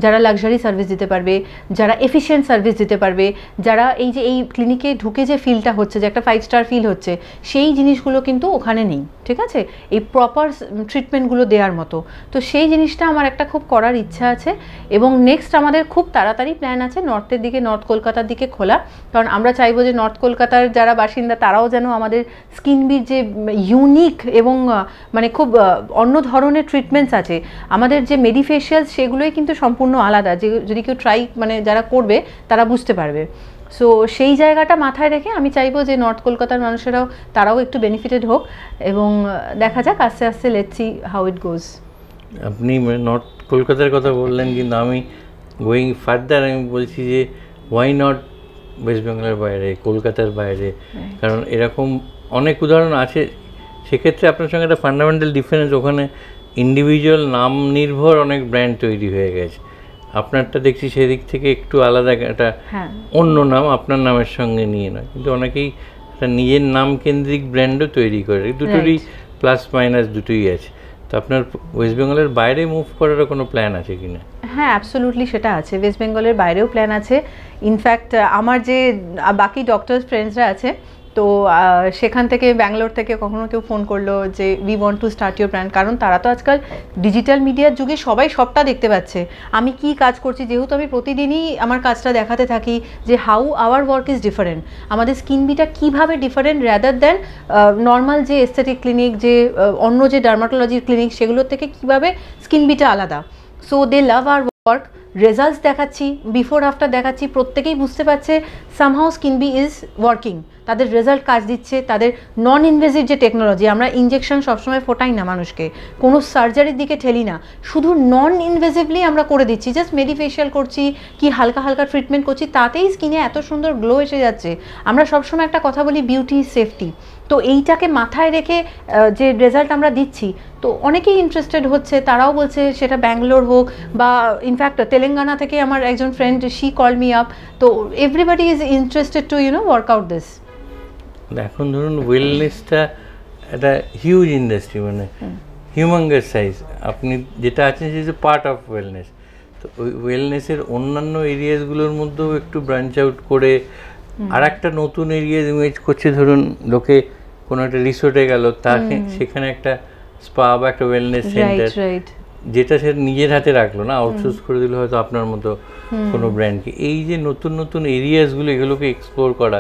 যারা লাক্সারি সার্ভিস দিতে পারবে, যারা এফিশিয়েন্ট সার্ভিস দিতে পারবে, যারা এই যে এই ক্লিনিকে ঢুকে যে ফিলটা হচ্ছে, যে একটা 5 স্টার ফিল হচ্ছে, সেই জিনিসগুলো কিন্তু ওখানে নেই, ঠিক আছে, এই প্রপার ট্রিটমেন্টগুলো দেওয়ার মতো। তো সেই জিনিসটা আমার একটা খুব করার ইচ্ছা আছে এবং নেক্সট আমাদের খুব তাড়াতাড়ি প্ল্যান আছে নর্থের দিকে, নর্থ কলকাতার দিকে খোলা। কারণ আমরা চাইবো যে নর্থ কলকাতার যারা বাসিন্দা তারাও যেন আমাদের স্কিনবির যে ইউনিক এবং মানে খুব অন্য ধরনের ট্রিটমেন্টস আছে, আমাদের যে মেডিফেশিয়াল সেগুলোই কিন্তু সম্পূর্ণ আলাদা, যে যদি কেউ ট্রাই মানে যারা করবে তারা বুঝতে পারবে। সো সেই জায়গাটা মাথায় রেখে আমি চাইবো যে নর্থ কলকাতার মানুষেরাও তারাও একটু বেনিফিটেড হোক এবং দেখা যাক আস্তে আস্তে লেটস সি হাউ ইট গোজ। আপনি নর্থ কলকাতার কথা বললেন, কিন্তু আমি গোয়িং ফার্দার আমি বলছি যে ওয়াই নট ওয়েস্ট বেঙ্গলের বাইরে, কলকাতার বাইরে, কারণ এরকম অনেক উদাহরণ আছে। সেক্ষেত্রে আপনার সঙ্গে একটা ফান্ডামেন্টাল ডিফারেন্স, ওখানে ইন্ডিভিজুয়াল নাম নির্ভর অনেক ব্র্যান্ড তৈরি হয়ে গেছে। আপনারটা দেখছি সেদিক থেকে একটু আলাদা, একটা অন্য নাম আপনার নামের সঙ্গে নিয়ে নয়, কিন্তু অনেকেই একটা নিজের নাম কেন্দ্রিক ব্র্যান্ডও তৈরি করে, দুটোরই প্লাস মাইনাস দুটোই আছে। তো আপনার ওয়েস্ট বেঙ্গলের বাইরে মুভ করারও কোনো প্ল্যান আছে কি না? হ্যাঁ অ্যাবসোলুটলি সেটা আছে, ওয়েস্ট বেঙ্গলের বাইরেও প্ল্যান আছে। ইনফ্যাক্ট আমার যে বাকি ডক্টরস ফ্রেন্ডসরা আছে, তো সেখান থেকে ব্যাঙ্গালোর থেকে কখনো কেউ ফোন করলো যে we want to start your brand, কারণ তারা তো আজকাল ডিজিটাল মিডিয়ার যুগে সবাই সবটা দেখতে পাচ্ছে আমি কি কাজ করছি, যেহেতু আমি প্রতিদিনই আমার কাজটা দেখাতে থাকি যে how our work is different, আমাদের স্কিন বিটা কীভাবে ডিফারেন্ট রাদার দ্যান নর্মাল যে এস্থেটিক ক্লিনিক, যে অন্য যে ডার্মাটোলজির ক্লিনিক, সেগুলোর থেকে কীভাবে স্কিন বিটা আলাদা। So they love our work, results দেখাচ্ছি, বিফোর আফটার দেখাচ্ছি, প্রত্যেকেই বুঝতে পারছে somehow skin B is working, তাদের রেজাল্ট কাজ দিচ্ছে। তাদের নন ইনভেসিভ যে টেকনোলজি, আমরা ইঞ্জেকশন সবসময় ফোটাই না মানুষকে, কোনো সার্জারির দিকে ঠেলি না, শুধু নন ইনভেসিভলি আমরা করে দিচ্ছি, জাস্ট মেডিফেশিয়াল করছি কি হালকা হালকা ট্রিটমেন্ট করছি, তাতেই স্কিনে এত সুন্দর গ্লো এসে যাচ্ছে। আমরা সবসময় একটা কথা বলি বিউটি সেফটি, তো এইটাকে মাথায় রেখে যে রেজাল্ট আমরা দিচ্ছি, তো অনেকেই ইন্টারেস্টেড হচ্ছে, তারাও বলছে, সেটা ব্যাঙ্গালোর হোক বা ইনফ্যাক্ট তেলেঙ্গানা থেকে আমার একজন friend, she call me up, তো everybody is interested to work out this. এখন ধরুন ওয়েলনেসটা একটা হিউজ ইন্ডাস্ট্রি, মানে হিউম্যাঙ্গাস সাইজ, আপনি যেটা আছেন সেটা পার্ট অফ ওয়েলনেস। তো ওই ওয়েলনেসের অন্যান্য এরিয়াসগুলোর মধ্যেও একটু ব্রাঞ্চ আউট করে আর একটা নতুন এরিয়া ইমেজ করছে। ধরুন লোকে কোনো একটা রিসোর্টে গেল, তাকে সেখানে একটা স্পা বা একটা ওয়েলনেস সেন্টার, যেটা সে নিজের হাতে রাখলো না, আউটসোর্স করে দিল হয়তো আপনার মতো কোনো ব্র্যান্ডকে। এই যে নতুন নতুন এরিয়াসগুলো, এগুলোকে এক্সপ্লোর করা,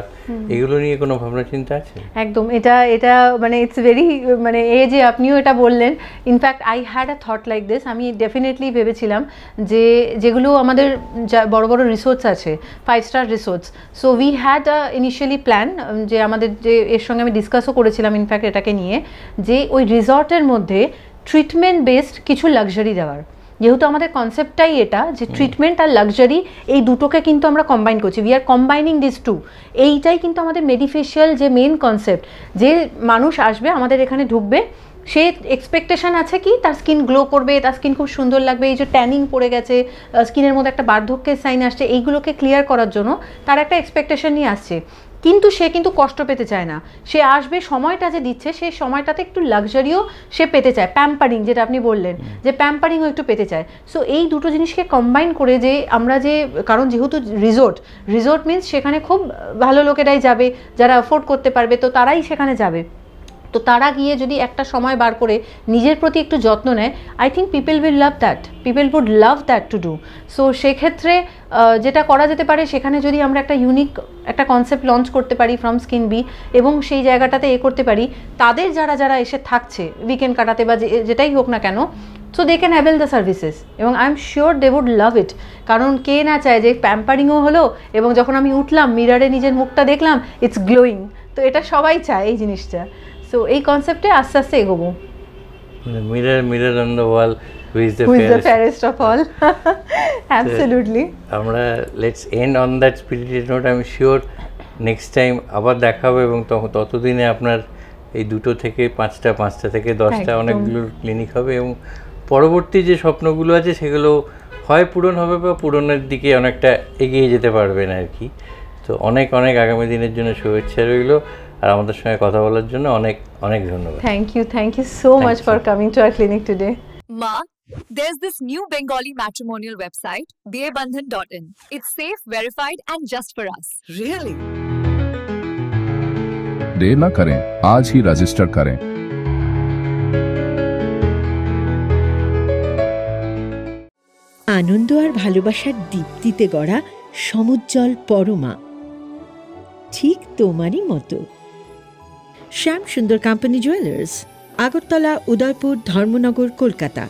এগুলো নিয়ে কোনো ভাবনা চিন্তা আছে? একদম, এটা মানে ইটস ভেরি, মানে এই যে আপনিও এটা বললেন, in fact I had a thought like this. আমি ডেফিনেটলি ভেবেছিলাম যে যেগুলো আমাদের বড় বড় রিসোর্টস আছে, 5 star resorts, so we had a initially plan, যে আমাদের যে এর সঙ্গে আমি ডিসকাসও করেছিলাম ইনফ্যাক্ট এটাকে নিয়ে, যে ওই রিসর্টের মধ্যে ট্রিটমেন্ট বেসড কিছু লাক্সারি দেওয়ার, যেহেতু আমাদের কনসেপ্টটাই এটা যে ট্রিটমেন্ট আর লাক্সারি এই দুটোকে কিন্তু আমরা কম্বাইন করছি, we are combining this two. এইটাই কিন্তু আমাদের মেডিফেশিয়াল যে মেন কনসেপ্ট, যে মানুষ আসবে আমাদের এখানে ঢুকবে, সে এক্সপেকটেশন আছে কি তার স্কিন গ্লো করবে, তার স্কিন খুব সুন্দর লাগবে, এই যে ট্যানিং পড়ে গেছে, স্কিনের মধ্যে একটা বার্ধক্যের সাইন আসছে, এইগুলোকে ক্লিয়ার করার জন্য তার একটা এক্সপেকটেশন নিয়ে আসছে। কিন্তু সে কিন্তু কষ্ট পেতে চায় না, সে আসবে, সময়টা যে দিচ্ছে সেই সময়টাতে একটু লাক্সারিও সে পেতে চায়, প্যাম্পারিং যেটা আপনি বললেন যে প্যাম্পারিংও একটু পেতে চায়। সো এই দুটো জিনিসকে কম্বাইন করে যে আমরা যে, কারণ যেহেতু রিসোর্ট মিনস সেখানে খুব ভালো লোকেরাই যাবে, যারা অ্যাফোর্ড করতে পারবে, তো তারাই সেখানে যাবে। তো তারা গিয়ে যদি একটা সময় বার করে নিজের প্রতি একটু যত্ন নেয়, I think people would love that to do. So সেক্ষেত্রে যেটা করা যেতে পারে, সেখানে যদি আমরা একটা ইউনিক একটা কনসেপ্ট লঞ্চ করতে পারি ফ্রম স্কিন বি, এবং সেই জায়গাটাতে করতে পারি, তাদের যারা এসে থাকছে উইকেন্ড কাটাতে বা যেটাই হোক না কেন, so they can avail the services, এবং I am sure they would love it. কারণ কে না চায় যে প্যাম্পারিংও হলো, এবং যখন আমি উঠলাম মিরারে নিজের মুখটা দেখলাম, ইটস গ্লোয়িং। তো এটা সবাই চায় এই জিনিসটা। সো এই কনসেপ্টে আস্তে আস্তে এগোবো। Mirror on the wall, who is the fairest of all. Absolutely. আমরা let's end on that spirited note. আমি শিওর নেক্সট টাইম আবার দেখা হবে, এবং ততদিনে আপনার এই 2টো থেকে 5টা থেকে 10টা অনেকগুলো ক্লিনিক হবে, এবং পরবর্তী যে স্বপ্নগুলো আছে সেগুলো হয় পূরণ হবে বা পূরণের দিকে অনেকটা এগিয়ে যেতে পারবেন আর কি। তো অনেক আগামী দিনের জন্য শুভেচ্ছা রইল, আর আমাদের সঙ্গে কথা বলার জন্য অনেক ধন্যবাদ। Thank you so much for coming to our clinic today. Ma, there's this new Bengali matrimonial website, BABandhan.in. It's safe, verified, and just for us. Really? देर ना करें, आज ही रजिस्टर करें। আনন্দ আর ভালোবাসার দীপ্তিতে গড়া সমুজ্জ্বল পরমা, ঠিক তোমারই মতো। শ্যাম সুন্দর কোম্পানি জুয়েলার্স, আগরতলা, উদয়পুর, ধর্মনগর, কলকাতা।